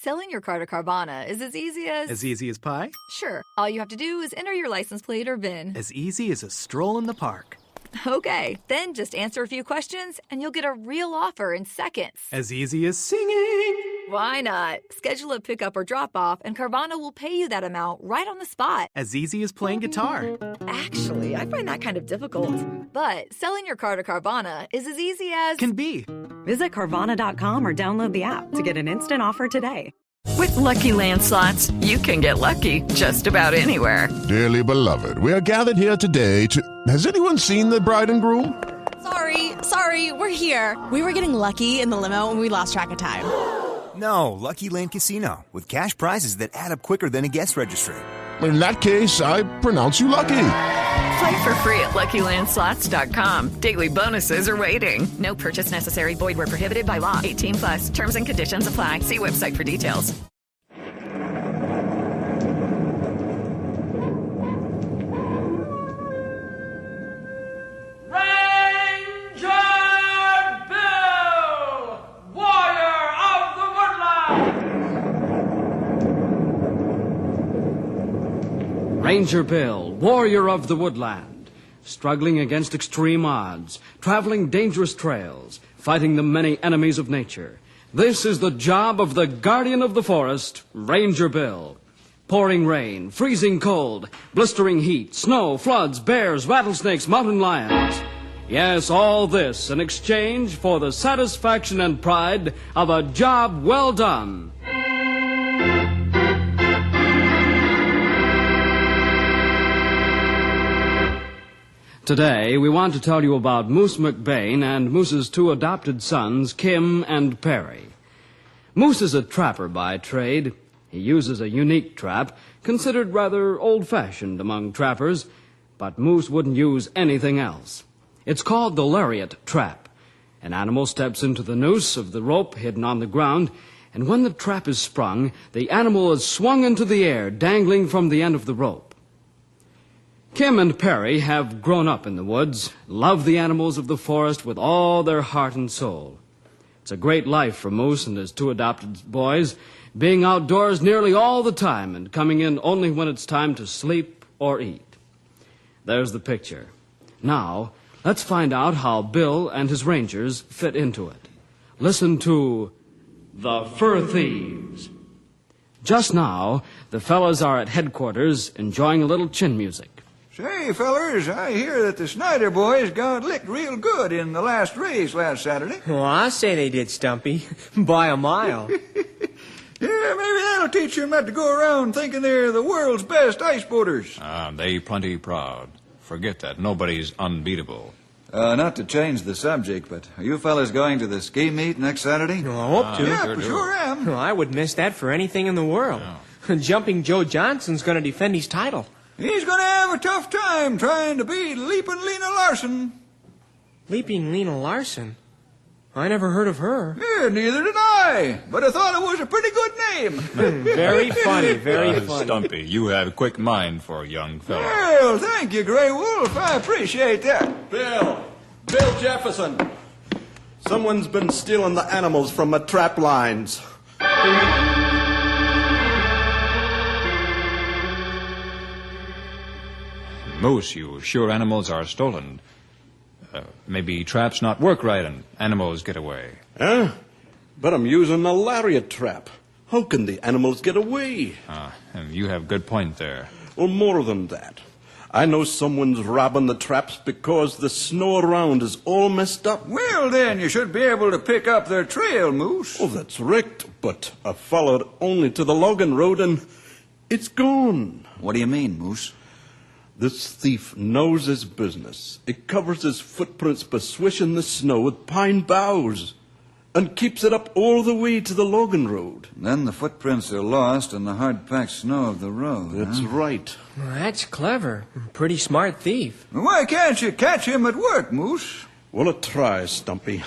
Selling your car to Carvana is as easy as... As easy as pie? Sure. All you have to do is enter your license plate or VIN. As easy as a stroll in the park. Okay, then just answer a few questions and you'll get a real offer in seconds. As easy as singing. Why not? Schedule a pickup or drop-off and Carvana will pay you that amount right on the spot. As easy as playing guitar. Actually, I find that kind of difficult. But selling your car to Carvana is as easy as... Can be. Visit Carvana.com or download the app to get an instant offer today. With Lucky Land Slots, you can get lucky just about anywhere. Dearly beloved, we are gathered here today to... Has anyone seen the bride and groom? Sorry, we're here. We were getting lucky in the limo and we lost track of time. No, Lucky Land Casino, with cash prizes that add up quicker than a guest registry. In that case, I pronounce you lucky. Play for free at LuckyLandSlots.com. Daily bonuses are waiting. No purchase necessary. Void where prohibited by law. 18+. Terms and conditions apply. See website for details. Ranger Bill, warrior of the woodland, struggling against extreme odds, traveling dangerous trails, fighting the many enemies of nature. This is the job of the guardian of the forest, Ranger Bill. Pouring rain, freezing cold, blistering heat, snow, floods, bears, rattlesnakes, mountain lions. Yes, all this in exchange for the satisfaction and pride of a job well done. Today, we want to tell you about Moose McBain and Moose's two adopted sons, Kim and Perry. Moose is a trapper by trade. He uses a unique trap, considered rather old-fashioned among trappers, but Moose wouldn't use anything else. It's called the lariat trap. An animal steps into the noose of the rope hidden on the ground, and when the trap is sprung, the animal is swung into the air, dangling from the end of the rope. Kim and Perry have grown up in the woods, love the animals of the forest with all their heart and soul. It's a great life for Moose and his two adopted boys, being outdoors nearly all the time and coming in only when it's time to sleep or eat. There's the picture. Now, let's find out how Bill and his rangers fit into it. Listen to The Fur Thieves. Just now, the fellas are at headquarters enjoying a little chin music. Say, fellers, I hear that the Snyder boys got licked real good in the last race last Saturday. Well, I say they did, Stumpy. By a mile. Yeah, maybe that'll teach them not to go around thinking they're the world's best ice boaters. They plenty proud. Forget that. Nobody's unbeatable. Not to change the subject, but are you fellas going to the ski meet next Saturday? Well, I hope to. Yeah, for sure am. Well, I would miss that for anything in the world. No. Jumping Joe Johnson's going to defend his title. He's going to have a tough time trying to beat Leapin' Lena Larson. Leaping Lena Larson? I never heard of her. Yeah, neither did I. But I thought it was a pretty good name. Very funny, very funny. Stumpy, you have a quick mind for a young fellow. Well, thank you, Grey Wolf. I appreciate that. Bill Jefferson. Someone's been stealing the animals from my trap lines. Moose, you sure animals are stolen? Maybe traps not work right and animals get away. Huh? But I'm using a lariat trap. How can the animals get away? You have good point there. Well, more than that. I know someone's robbing the traps because the snow around is all messed up. Well, then, you should be able to pick up their trail, Moose. Oh, that's right. But I followed only to the logging road and it's gone. What do you mean, Moose? This thief knows his business. He covers his footprints by swishing the snow with pine boughs and keeps it up all the way to the logging road. Then the footprints are lost in the hard-packed snow of the road. That's right. Well, that's clever. Pretty smart thief. Why can't you catch him at work, Moose? Well, it tries, Stumpy.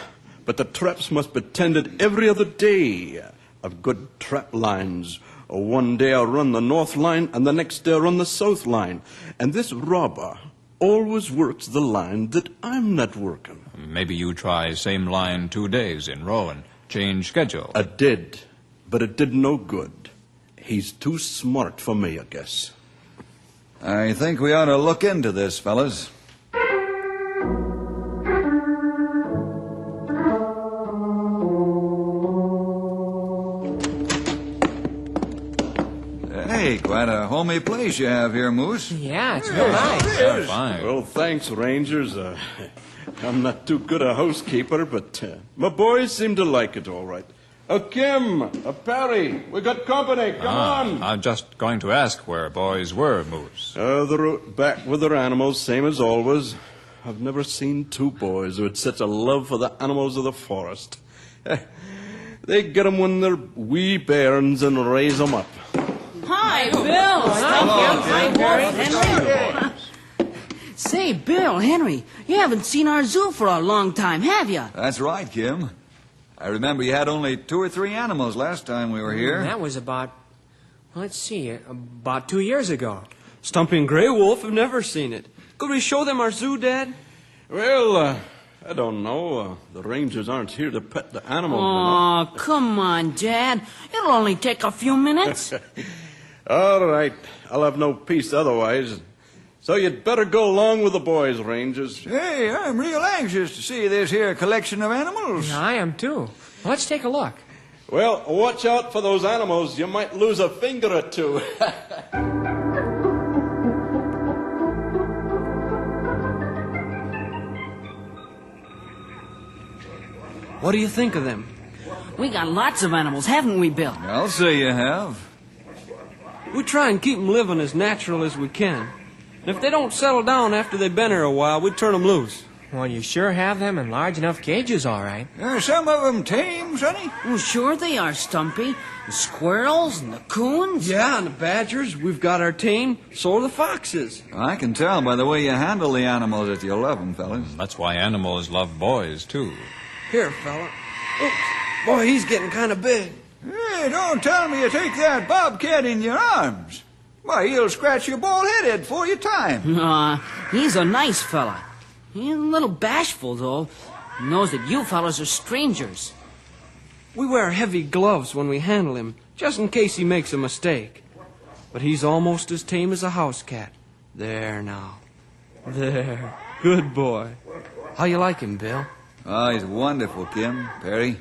But the traps must be tended every other day. I've good trap lines. One day I'll run the north line, and the next day I'll run the south line. And this robber always works the line that I'm not working. Maybe you try same line 2 days in row and change schedule. I did. but it did no good. He's too smart for me, I guess. I think we ought to look into this, fellas. Hey, quite a homey place you have here, Moose. Yeah, it's real nice. Yeah, fine. Well, thanks, Rangers. I'm not too good a housekeeper, but my boys seem to like it all right. Kim, Perry, we got company. Come on. I'm just going to ask where boys were, Moose. They're back with their animals, same as always. I've never seen two boys who had such a love for the animals of the forest. They get 'em when they're wee bairns and raise 'em up. Hi, Bill. Henry. Say, Bill, Henry, you haven't seen our zoo for a long time, have you? That's right, Kim. I remember you had only 2 or 3 animals last time we were here. That was about 2 years ago. Stumpy and Grey Wolf have never seen it. Could we show them our zoo, Dad? Well, I don't know. The Rangers aren't here to pet the animals. Oh, come on, Dad. It'll only take a few minutes. All right. I'll have no peace otherwise. So you'd better go along with the boys, Rangers. Hey, I'm real anxious to see this here collection of animals. Yeah, I am too. Let's take a look. Well, watch out for those animals. You might lose a finger or two. What do you think of them? We got lots of animals, haven't we, Bill? I'll say you have. We try and keep them living as natural as we can. And if they don't settle down after they've been here a while, we turn them loose. Well, you sure have them in large enough cages, all right. Are some of them tame, Sonny? Well, sure they are, Stumpy. The squirrels and the coons. Yeah, and the badgers. We've got our tame. So are the foxes. I can tell by the way you handle the animals that you love them, fellas. That's why animals love boys, too. Here, fella. Oops. Boy, he's getting kind of big. Hey, don't tell me you take that bobcat in your arms. Why, he'll scratch your bald head before your time. He's a nice fella. He's a little bashful, though. He knows that you fellas are strangers. We wear heavy gloves when we handle him, just in case he makes a mistake. But he's almost as tame as a house cat. There now. There. Good boy. How you like him, Bill? Oh, he's wonderful, Kim, Perry.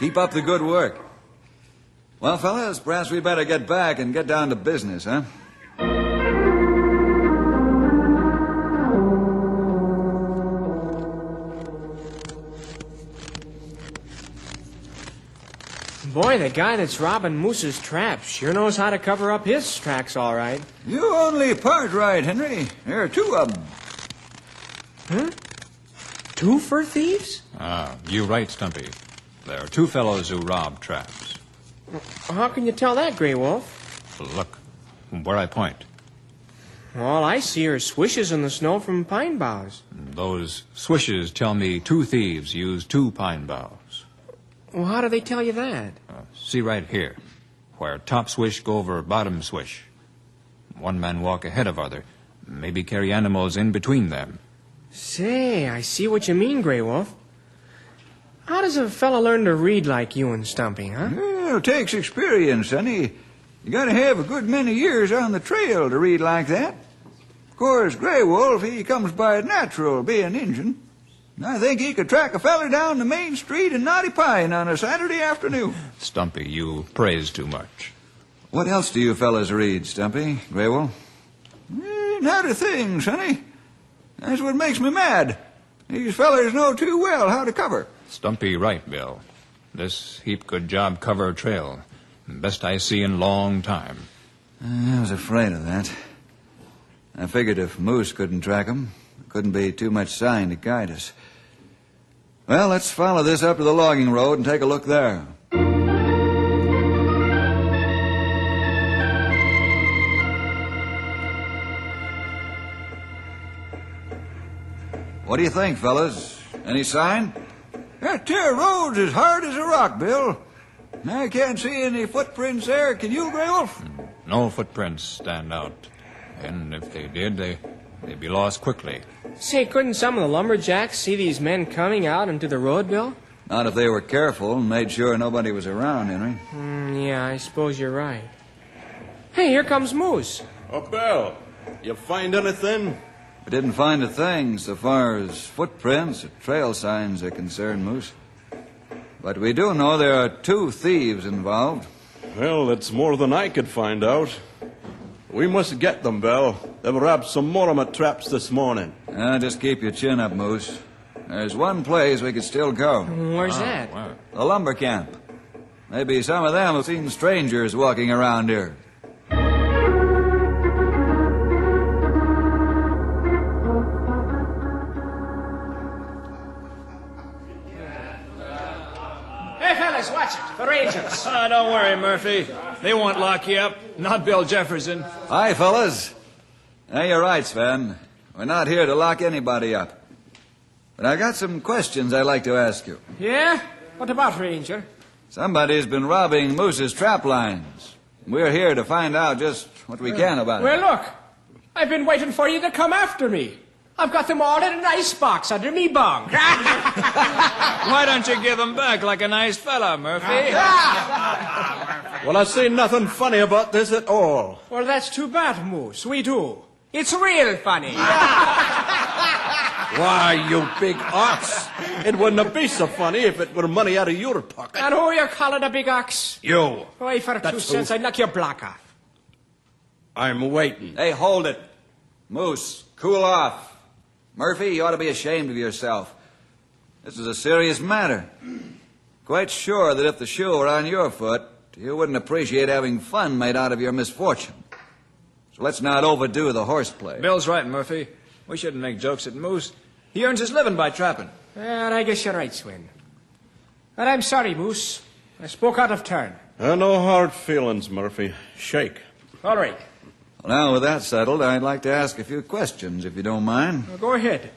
Keep up the good work. Well, fellas, perhaps we better get back and get down to business, huh? Boy, the guy that's robbing Moose's traps sure knows how to cover up his tracks all right. You only part right, Henry. There are 2 of them. Huh? 2 fur thieves? You're right, Stumpy. There are 2 fellows who rob traps. How can you tell that, Grey Wolf? Look, where I point. All I see are swishes in the snow from pine boughs. Those swishes tell me 2 thieves used 2 pine boughs. Well, how do they tell you that? See right here, where top swish go over bottom swish. One man walk ahead of other, maybe carry animals in between them. Say, I see what you mean, Grey Wolf. How does a fella learn to read like you and Stumpy, huh? Well, it takes experience, Sonny. You gotta have a good many years on the trail to read like that. Of course, Grey Wolf, he comes by it natural, being Injun. I think he could track a feller down the main street in Knotty Pine on a Saturday afternoon. Stumpy, you praise too much. What else do you fellas read, Stumpy, Grey Wolf? Not a thing, Sonny. That's what makes me mad. These fellers know too well how to cover. Stumpy right, Bill. This heap good job cover trail. Best I see in long time. I was afraid of that. I figured if Moose couldn't track 'em, there couldn't be too much sign to guide us. Well, let's follow this up to the logging road and take a look there. What do you think, fellas? Any sign? That there road's as hard as a rock, Bill. I can't see any footprints there. Can you, Grey Wolf? No footprints stand out. And if they did, they'd be lost quickly. Say, couldn't some of the lumberjacks see these men coming out into the road, Bill? Not if they were careful and made sure nobody was around, Henry. Yeah, I suppose you're right. Hey, here comes Moose. Oh, Bill, you find anything? We didn't find a thing so far as footprints or trail signs are concerned, Moose. But we do know there are 2 thieves involved. Well, it's more than I could find out. We must get them, Bill. They've robbed some more of my traps this morning. Just keep your chin up, Moose. There's one place we could still go. Where's that? The lumber camp. Maybe some of them have seen strangers walking around here. Hey, fellas, watch it. The Rangers. Don't worry, Murphy. They won't lock you up. Not Bill Jefferson. Hi, fellas. You're right, Sven. We're not here to lock anybody up. But I got some questions I'd like to ask you. Yeah? What about, Ranger? Somebody's been robbing Moose's trap lines. We're here to find out just what we can about it. Well, look. I've been waiting for you to come after me. I've got them all in an icebox under me bung. Why don't you give them back like a nice fella, Murphy? Well, I see nothing funny about this at all. Well, that's too bad, Moose. We do. It's real funny. Why, you big ox. It wouldn't be so funny if it were money out of your pocket. And who you calling a big ox? You. Why, for 2 cents, I'd knock your block off. I'm waiting. Hey, hold it. Moose, cool off. Murphy, you ought to be ashamed of yourself. This is a serious matter. Quite sure that if the shoe were on your foot, you wouldn't appreciate having fun made out of your misfortune. So let's not overdo the horseplay. Bill's right, Murphy. We shouldn't make jokes at Moose. He earns his living by trapping. Well, I guess you're right, Swin. And I'm sorry, Moose. I spoke out of turn. No hard feelings, Murphy. Shake. All right. Well, now, with that settled, I'd like to ask a few questions, if you don't mind. Well, go ahead.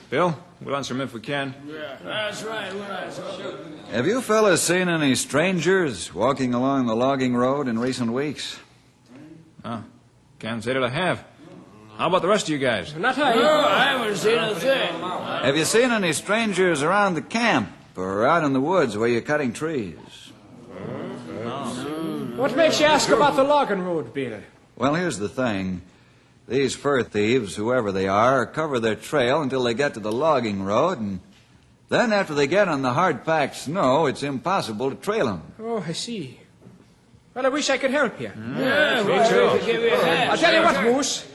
Bill, we'll answer them if we can. Yeah, that's right. Have you fellas seen any strangers walking along the logging road in recent weeks? Oh, can't say that I have. How about the rest of you guys? Not I. No, I haven't seen a thing. Have you seen any strangers around the camp or out in the woods where you're cutting trees? What makes you ask about the logging road, Bill? Well, here's the thing. These fur thieves, whoever they are, cover their trail until they get to the logging road, and then after they get on the hard-packed snow, it's impossible to trail them. Oh, I see. Well, I wish I could help you. Yeah, me too. Give you a hand. I'll tell you what, Moose.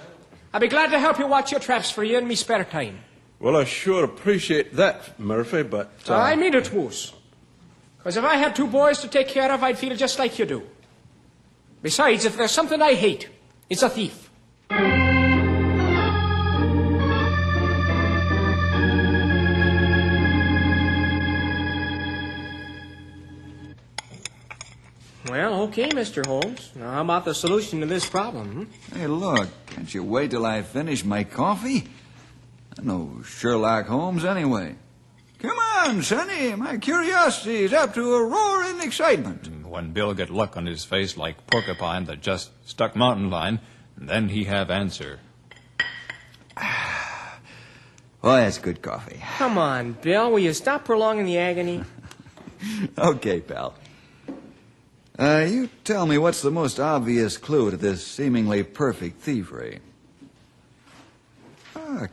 I'll be glad to help you watch your traps for you in me spare time. Well, I sure appreciate that, Murphy, but... I mean it, Moose. Because if I had 2 boys to take care of, I'd feel just like you do. Besides, if there's something I hate, it's a thief. Well, okay, Mr. Holmes. Now, how about the solution to this problem? Hey, look, can't you wait till I finish my coffee? I'm no Sherlock Holmes anyway. Come on, Sonny. My curiosity's up to a roaring excitement. When Bill get luck on his face like porcupine that just stuck mountain line, then he have answer. Well, that's good coffee. Come on, Bill. Will you stop prolonging the agony? Okay, pal. You tell me what's the most obvious clue to this seemingly perfect thievery?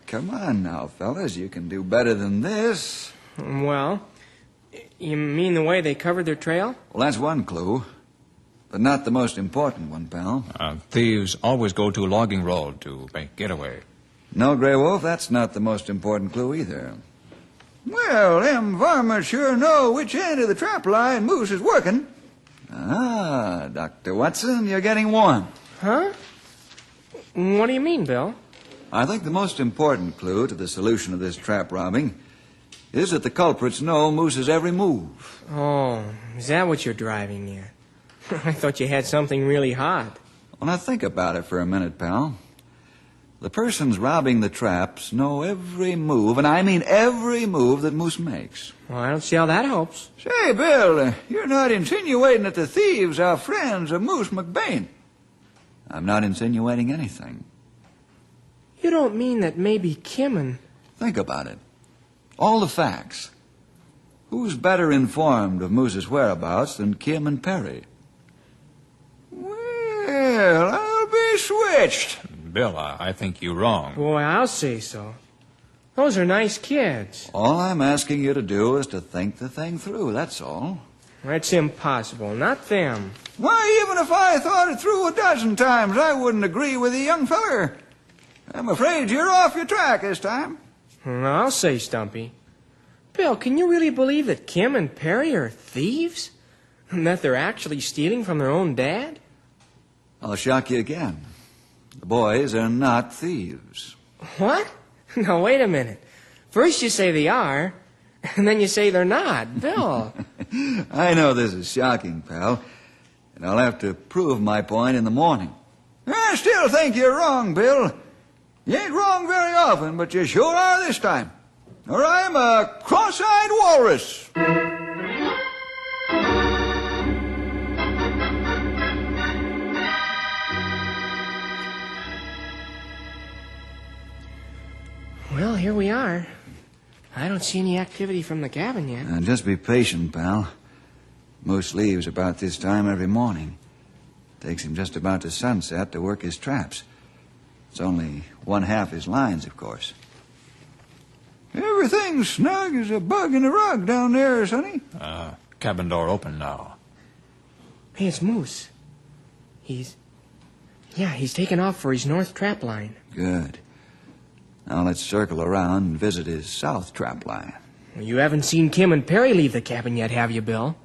Come on now, fellas. You can do better than this. Well, you mean the way they covered their trail? Well, that's one clue, but not the most important one, pal. Thieves always go to logging road to make getaway. No, Grey Wolf, that's not the most important clue either. Well, them varmints sure know which end of the trap line Moose is working. Ah, Dr. Watson, you're getting one. Huh? What do you mean, Bill? I think the most important clue to the solution of this trap robbing is that the culprits know Moose's every move. Oh, is that what you're driving at? I thought you had something really hot. Well, now think about it for a minute, pal. The persons robbing the traps know every move, and I mean every move that Moose makes. Well, I don't see how that helps. Say, Bill, you're not insinuating that the thieves are friends of Moose McBain. I'm not insinuating anything. You don't mean that maybe Kim and... Think about it. All the facts. Who's better informed of Moose's whereabouts than Kim and Perry? Well, I'll be switched. Bill, I think you're wrong. Boy, I'll say so. Those are nice kids. All I'm asking you to do is to think the thing through, that's all. That's impossible. Not them. Why, even if I thought it through a dozen times, I wouldn't agree with the young feller. I'm afraid you're off your track this time. I'll say, Stumpy. Bill, can you really believe that Kim and Perry are thieves? And that they're actually stealing from their own dad? I'll shock you again. The boys are not thieves. What? Now, wait a minute. First you say they are, and then you say they're not. Bill. I know this is shocking, pal, and I'll have to prove my point in the morning. I still think you're wrong, Bill. You ain't wrong very often, but you sure are this time. Or I'm a cross-eyed walrus. Well, here we are. I don't see any activity from the cabin yet. Now, just be patient, pal. Moose leaves about this time every morning. Takes him just about to sunset to work his traps. It's only one half his lines, of course. Everything's snug as a bug in a rug down there, sonny. Cabin door open now. Hey, it's Moose. He's taken off for his north trap line. Good. Now let's circle around and visit his south trap line. Well, you haven't seen Kim and Perry leave the cabin yet, have you, Bill?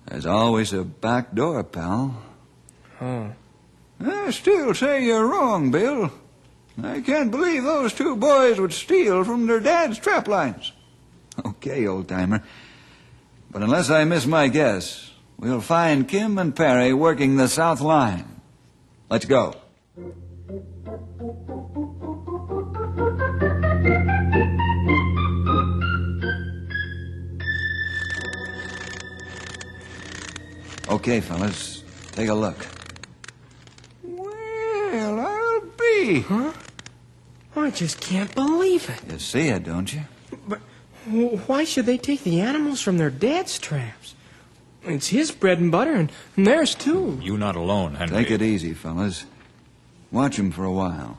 There's always a back door, pal. Oh. I still say you're wrong, Bill. I can't believe those two boys would steal from their dad's trap lines. Okay, old-timer. But unless I miss my guess, we'll find Kim and Perry working the south line. Let's go. Okay, fellas, take a look. Well, I'll be. Huh? Oh, I just can't believe it. You see it, don't you? But why should they take the animals from their dad's traps? It's his bread and butter, and theirs, too. You not alone, Henry. Take it easy, fellas. Watch them for a while.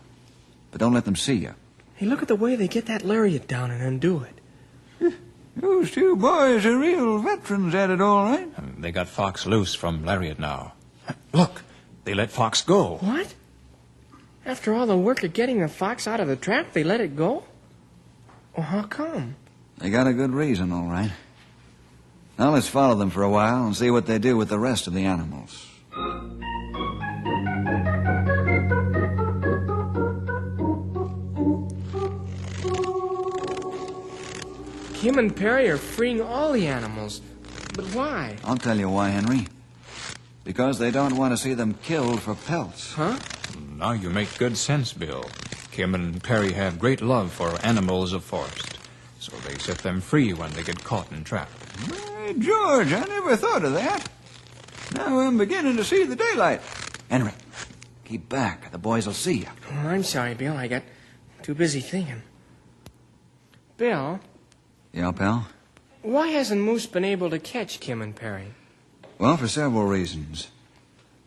But don't let them see you. Hey, look at the way they get that lariat down and undo it. Those two boys are real veterans at it, all right. They got Fox loose from lariat now. Look, they let Fox go. What? After all the work of getting the fox out of the trap, they let it go? Well, how come? They got a good reason, all right. Now let's follow them for a while and see what they do with the rest of the animals. Kim and Perry are freeing all the animals. But why? I'll tell you why, Henry. Because they don't want to see them killed for pelts. Huh? Now you make good sense, Bill. Kim and Perry have great love for animals of forest. So they set them free when they get caught and trapped. Hey, George, I never thought of that. Now I'm beginning to see the daylight. Henry, keep back. The boys will see you. Oh, I'm sorry, Bill. I got too busy thinking. Bill? Yeah, pal? Why hasn't Moose been able to catch Kim and Perry? Well, for several reasons.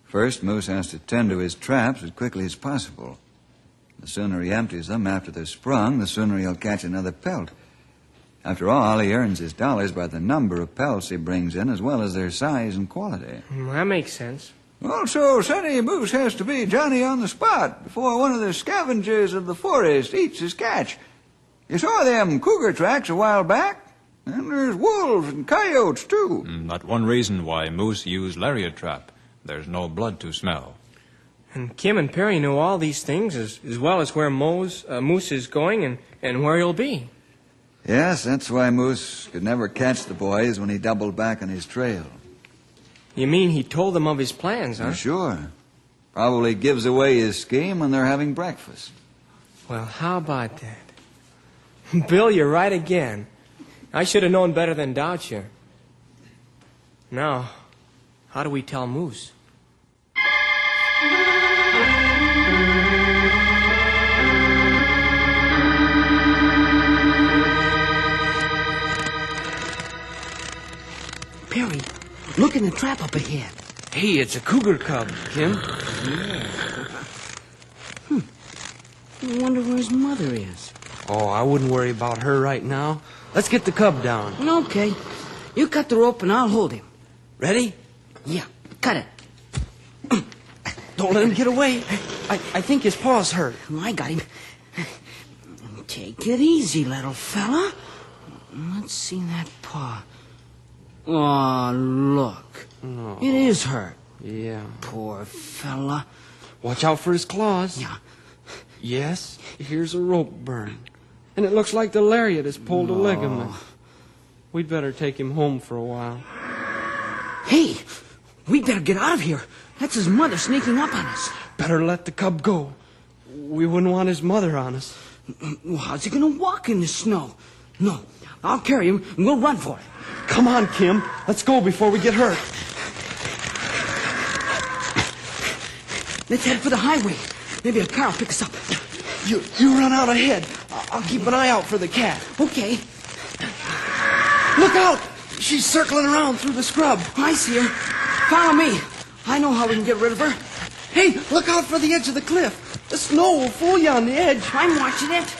First, Moose has to tend to his traps as quickly as possible. The sooner he empties them after they're sprung, the sooner he'll catch another pelt. After all, he earns his dollars by the number of pelts he brings in, as well as their size and quality. That makes sense. Also, Sonny Moose has to be Johnny on the spot before one of the scavengers of the forest eats his catch. You saw them cougar tracks a while back? And there's wolves and coyotes, too. Not one reason why Moose used lariat trap. There's no blood to smell. And Kim and Perry know all these things as well as where Moose is going and where he'll be. Yes, that's why Moose could never catch the boys when he doubled back on his trail. You mean he told them of his plans, huh? Sure. Probably gives away his scheme when they're having breakfast. Well, how about that? Bill, you're right again. I should have known better than doubt you. Now, how do we tell Moose? Perry, look in the trap up ahead. Hey, it's a cougar cub, Kim. Yeah. I wonder where his mother is. Oh, I wouldn't worry about her right now. Let's get the cub down. Okay. You cut the rope and I'll hold him. Ready? Yeah, cut it. Don't let him get away. I think his paw's hurt. I got him. Take it easy, little fella. Let's see that paw. Oh, look. Oh. It is hurt. Yeah. Poor fella. Watch out for his claws. Yeah. Yes, here's a rope burn. And it looks like the lariat has pulled a ligament. We'd better take him home for a while. Hey, we better get out of here. That's his mother sneaking up on us. Better let the cub go. We wouldn't want his mother on us. Well, how's he going to walk in the snow? No, I'll carry him and we'll run for it. Come on, Kim. Let's go before we get hurt. Let's head for the highway. Maybe a car will pick us up. You run out ahead. I'll keep an eye out for the cat. Okay. Look out! She's circling around through the scrub. I see her. Follow me. I know how we can get rid of her. Hey, look out for the edge of the cliff. The snow will fool you on the edge. I'm watching it.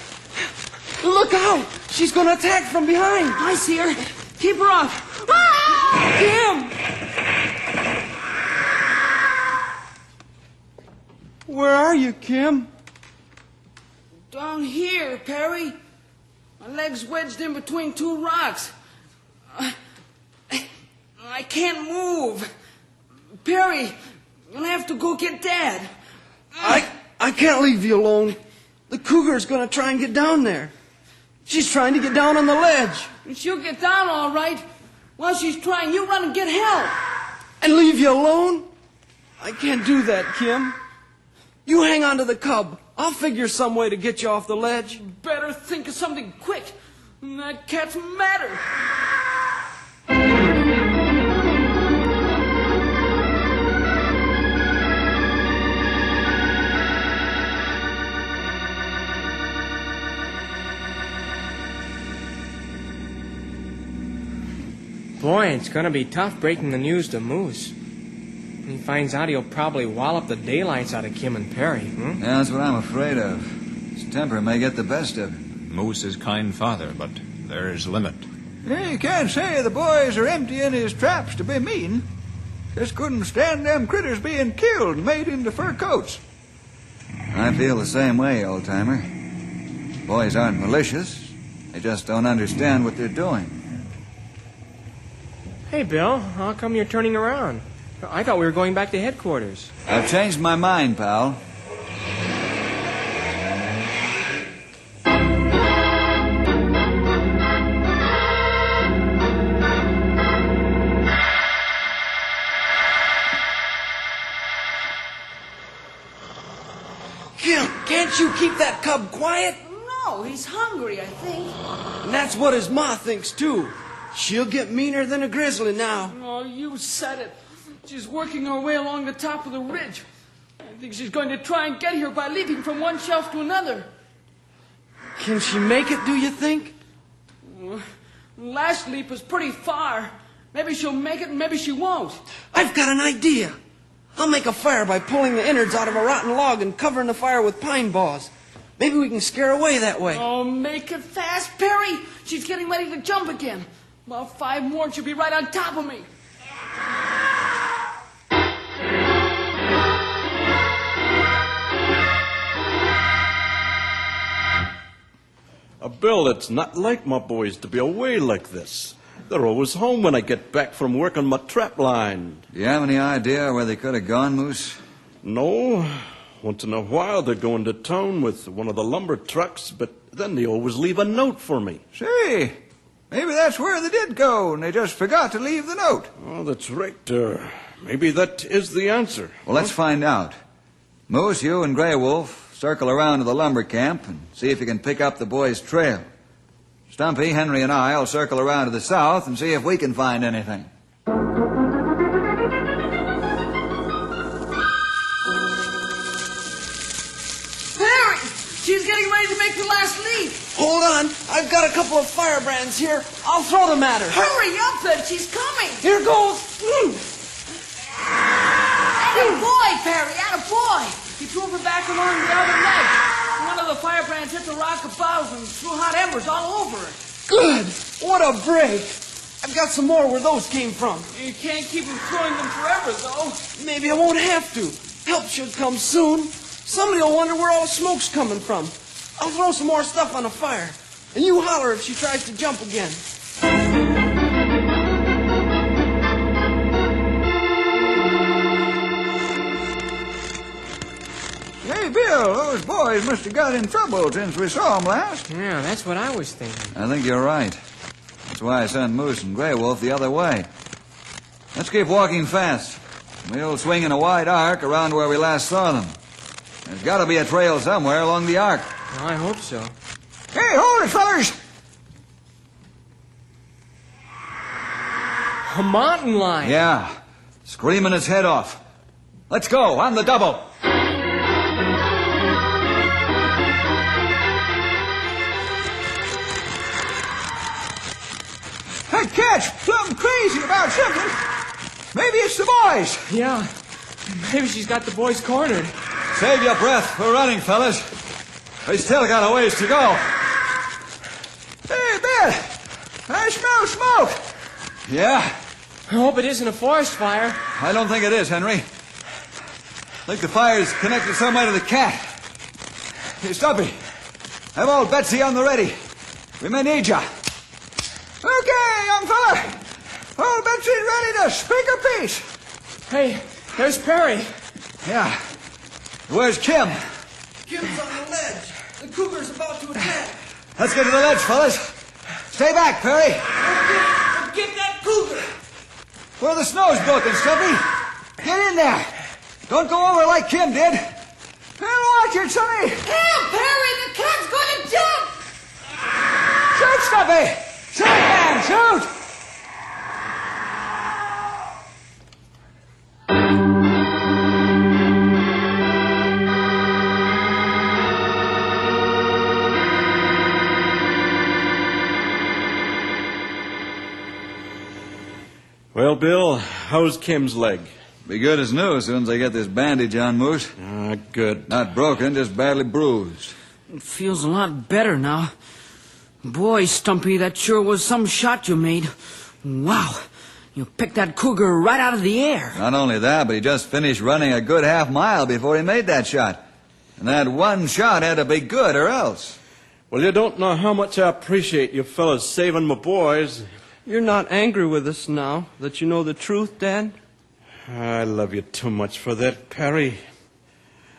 Look out! She's going to attack from behind. I see her. Keep her off. Ah! Kim! Where are you, Kim? Down here, Perry. My leg's wedged in between two rocks. I can't move. Perry, you're going to have to go get Dad. I can't leave you alone. The cougar's going to try and get down there. She's trying to get down on the ledge. She'll get down all right. While she's trying, you run and get help. And leave you alone? I can't do that, Kim. You hang on to the cub. I'll figure some way to get you off the ledge. Better think of something quick. That cat's madder. Boy, it's going to be tough breaking the news to Moose. When he finds out, he'll probably wallop the daylights out of Kim and Perry. Yeah, that's what I'm afraid of. His temper may get the best of him. Moose is kind father, but there's limit. Yeah, you can't say the boys are emptying his traps to be mean. Just couldn't stand them critters being killed and made into fur coats. I feel the same way, old-timer. Boys aren't malicious. They just don't understand what they're doing. Hey, Bill, how come you're turning around? I thought we were going back to headquarters. I've changed my mind, pal. Kim, can't you keep that cub quiet? No, he's hungry, I think. And that's what his ma thinks, too. She'll get meaner than a grizzly now. Oh, you said it. She's working her way along the top of the ridge. I think she's going to try and get here by leaping from one shelf to another. Can she make it, do you think? Last leap was pretty far. Maybe she'll make it and maybe she won't. I've got an idea. I'll make a fire by pulling the innards out of a rotten log and covering the fire with pine boughs. Maybe we can scare away that way. Oh, make it fast, Perry. She's getting ready to jump again. About 5 more and she'll be right on top of me. Bill, it's not like my boys to be away like this. They're always home when I get back from work on my trap line. Do you have any idea where they could have gone, Moose? No. Once in a while they're going to town with one of the lumber trucks, but then they always leave a note for me. Say, maybe that's where they did go, and they just forgot to leave the note. Oh, that's right. Maybe that is the answer. Well, let's find out. Moose, you and Grey Wolf circle around to the lumber camp and see if you can pick up the boys' trail. Stumpy, Henry, and I'll circle around to the south and see if we can find anything. Perry! She's getting ready to make the last leap. Hold on. I've got a couple of firebrands here. I'll throw them at her. Hurry up, then. She's coming. Here goes. Attaboy, Perry. Attaboy. He threw her back along the other leg. One of the firebrands hit the rock above and threw hot embers all over it. Good. What a break. I've got some more where those came from. You can't keep them throwing them forever, though. Maybe I won't have to. Help should come soon. Somebody will wonder where all the smoke's coming from. I'll throw some more stuff on the fire. And you holler if she tries to jump again. Hey, Bill, those boys must have got in trouble since we saw them last. Yeah, that's what I was thinking. I think you're right. That's why I sent Moose and Grey Wolf the other way. Let's keep walking fast. We'll swing in a wide arc around where we last saw them. There's got to be a trail somewhere along the arc. Well, I hope so. Hey, hold it, fellers! A mountain lion. Yeah, screaming its head off. Let's go, on the double. Hey, catch! Plumb crazy about something. Maybe it's the boys. Yeah, maybe she's got the boys cornered. Save your breath for running, fellas. We still got a ways to go. Hey, Bill! I smell smoke. Yeah? I hope it isn't a forest fire. I don't think it is, Henry. I think the fire's connected some way to the cat. Hey, Stumpy, have old Betsy on the ready. We may need ya. Okay, young fella. Old Betsy's ready to speak her piece. Hey, there's Perry. Yeah. Where's Kim? Kim's on the ledge. The cougar's about to attack. Let's get to the ledge, fellas. Stay back, Perry. Get that cougar. Where the snow's broken, Stumpy. Get in there. Don't go over like Kim did. And watch it, Sonny. Help, Perry. The cat's going to jump. Shoot, Stumpy. Shoot, man, shoot. Well, Bill, how's Kim's leg? Be good as new as soon as I get this bandage on, Moose. Good. Not broken, just badly bruised. It feels a lot better now. Boy, Stumpy, that sure was some shot you made. Wow. You picked that cougar right out of the air. Not only that, but he just finished running a good half-mile before he made that shot. And that one shot had to be good or else. Well, you don't know how much I appreciate you fellas saving my boys. You're not angry with us now that you know the truth, Dad? I love you too much for that, Perry.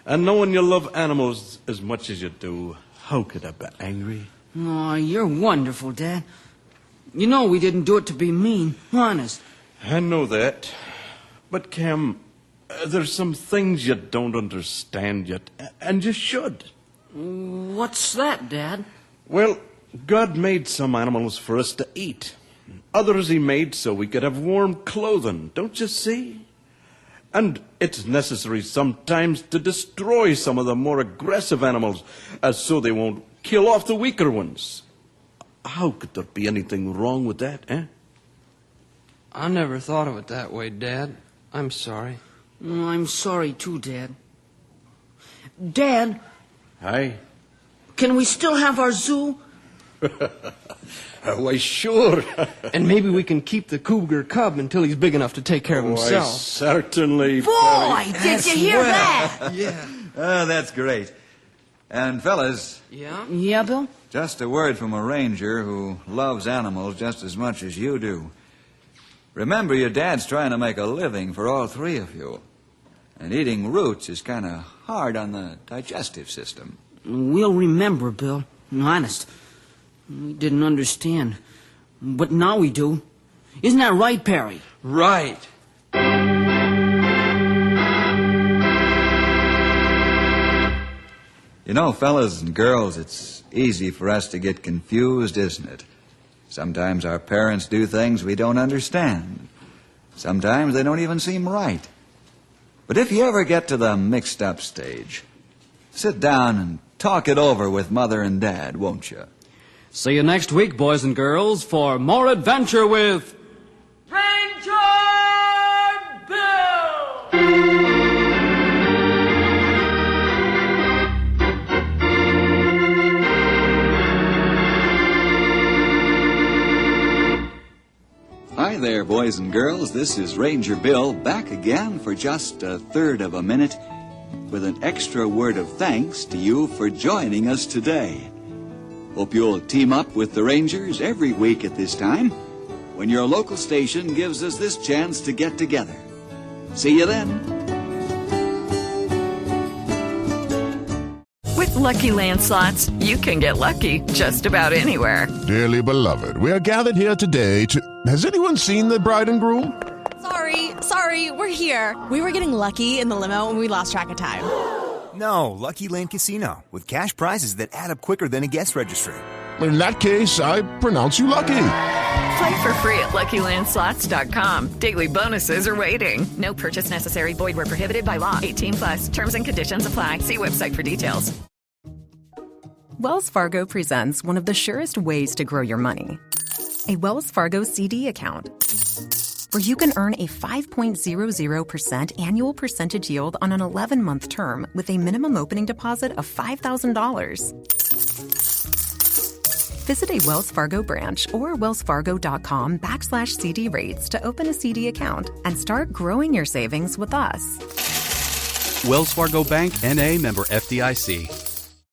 And knowing you love animals as much as you do, how could I be angry? Oh, you're wonderful, Dad. You know we didn't do it to be mean, honest. I know that. But, Cam, there's some things you don't understand yet, and you should. What's that, Dad? Well, God made some animals for us to eat. Others he made so we could have warm clothing, don't you see? And it's necessary sometimes to destroy some of the more aggressive animals, so they won't kill off the weaker ones. How could there be anything wrong with that, eh? I never thought of it that way, Dad. I'm sorry. I'm sorry, too, Dad. Dad? Aye? Can we still have our zoo? Why, sure. And maybe we can keep the cougar cub until he's big enough to take care of himself. Why, certainly. Boy, did you hear that? Yeah. Oh, that's great. And, fellas. Yeah? Yeah, Bill? Just a word from a ranger who loves animals just as much as you do. Remember, your dad's trying to make a living for all three of you. And eating roots is kind of hard on the digestive system. We'll remember, Bill. Honest. We didn't understand. But now we do. Isn't that right, Perry? Right. You know, fellas and girls, it's easy for us to get confused, isn't it? Sometimes our parents do things we don't understand. Sometimes they don't even seem right. But if you ever get to the mixed-up stage, sit down and talk it over with Mother and Dad, won't you? See you next week, boys and girls, for more adventure with Ranger Bill! Hi there, boys and girls. This is Ranger Bill back again for just a third of a minute with an extra word of thanks to you for joining us today. Hope you'll team up with the Rangers every week at this time when your local station gives us this chance to get together. See you then. With Lucky Land Slots, you can get lucky just about anywhere. Dearly beloved, we are gathered here today to... Has anyone seen the bride and groom? Sorry, we're here. We were getting lucky in the limo and we lost track of time. No, Lucky Land Casino, with cash prizes that add up quicker than a guest registry. In that case, I pronounce you lucky. Play for free at LuckyLandSlots.com. Daily bonuses are waiting. No purchase necessary. Void where prohibited by law. 18+. Terms and conditions apply. See website for details. Wells Fargo presents one of the surest ways to grow your money. A Wells Fargo CD account, where you can earn a 5.00% annual percentage yield on an 11-month term with a minimum opening deposit of $5,000. Visit a Wells Fargo branch or wellsfargo.com/CD rates to open a CD account and start growing your savings with us. Wells Fargo Bank, N.A., member FDIC.